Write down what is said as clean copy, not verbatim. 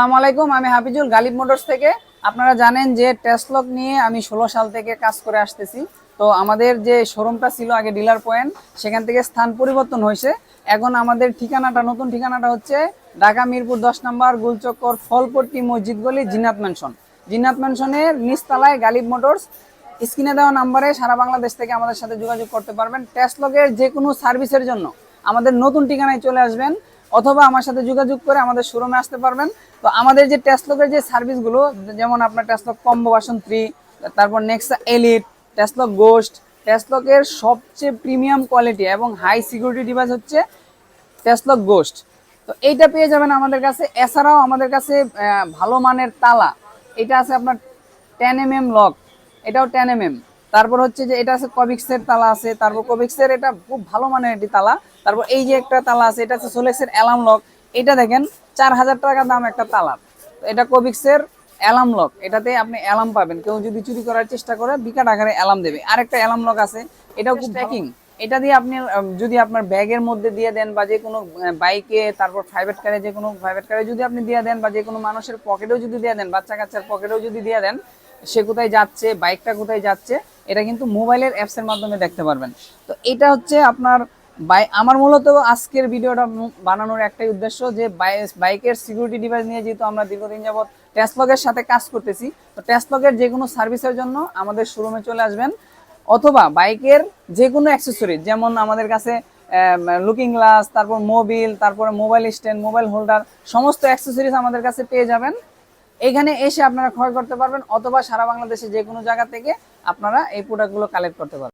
আসসালামু আলাইকুম, আমি হাফিজুল গালিব মোটরস থেকে। আপনারা জানেন যে টেসলক নিয়ে আমি 16 সাল থেকে কাজ করে আসতেছি। তো আমাদের যে শোরুমটা ছিল আগে ডিলার পয়েন্ট, সেখান থেকে স্থান পরিবর্তন হয়েছে। এখন আমাদের ঠিকানাটা, নতুন ঠিকানাটা হচ্ছে ঢাকা মিরপুর 10 নম্বর গুলচক্কর ফলপট্টি মসজিদ গলি জিন্নাত ম্যানশন। জিন্নাত ম্যানশনের নিচতলায় গালিব মোটরস। স্ক্রিনে দেওয়া নাম্বারে সারা বাংলাদেশ থেকে আমাদের সাথে যোগাযোগ করতে পারবেন। টেসলকের যে কোনো সার্ভিসের জন্য আমাদের নতুন ঠিকানায় চলে আসবেন, অথবা আমার সাথে যোগাযোগ করে আমাদের শোরুমে আসতে পারবেন। তো আমাদের যে টেসলকের যে সার্ভিসগুলো, যেমন আপনার টেসলক কম্বো ভার্সন 3, তারপর নেক্সা এলিট, টেসলক গোস্ট, টেসলকের সবচেয়ে প্রিমিয়াম কোয়ালিটি এবং হাই সিকিউরিটি ডিভাইস হচ্ছে টেসলক গোস্ট। তো এইটা পেয়ে যাবেন আমাদের কাছে। এছাড়াও আমাদের কাছে ভালো মানের তালা, এটা আছে আপনার 10 mm লক, এটাও 10 mm। তারপর হচ্ছে যে এটা আছে কবিক্সের তালা আছে, তারপর কবিক্সের এটা খুব ভালো মানের একটি তালা। তারপর এই যে একটা তালা আছে, এটা আছে সোলেক্সের অ্যালার্ম লক। এটা দেখেন 4000 টাকা দাম একটা তালা। এটা কবিক্সের অ্যালার্ম লক, এটাতে আপনি অ্যালার্ম পাবেন। কেউ যদি চুরি করার চেষ্টা করে বিকট আকারে অ্যালার্ম দেবে। আরেকটা অ্যালার্ম লক আছে, এটাও খুব ট্র্যাকিং। এটা দিয়ে আপনি যদি আপনার ব্যাগের মধ্যে দিয়ে দেন, বা যে কোনো বাইকে, তারপর প্রাইভেট কারে, যে কোনো প্রাইভেট কারে যদি আপনি দিয়ে দেন, বা যে কোনো মানুষের পকেটেও যদি দিয়ে দেন, বাচ্চা কাচ্চার পকেটেও যদি দিয়ে দেন, সে কোথায় যাচ্ছে, বাইকটা কোথায় যাচ্ছে, এটা কিন্তু মোবাইলের অ্যাপসের মাধ্যমে দেখতে পারবেন। তো এটা হচ্ছে আপনার আমার মূলত আজকের ভিডিওটা বানানোর একটাই উদ্দেশ্য, যে বাইকের সিকিউরিটি ডিভাইস নিয়ে যেহেতু আমরা দীর্ঘদিন যাবৎ টেসলকের সাথে কাজ করতেছি, তো টেসলকের যে কোনো সার্ভিসের জন্য আমাদের শোরুমে চলে আসবেন। অথবা বাইকের যে কোনো অ্যাক্সেসরিজ, যেমন আমাদের কাছে লুকিং গ্লাস, তারপর মোবিল, তারপরে মোবাইল স্ট্যান্ড, মোবাইল হোল্ডার, সমস্ত অ্যাক্সেসরিজ আমাদের কাছে পেয়ে যাবেন। এখানে এসে আপনারা ক্রয় করতে পারবেন, অথবা সারা বাংলাদেশে যে কোনো জায়গা থেকে আপনারা এই প্রোডাক্টগুলো কালেক্ট করতে পারবেন।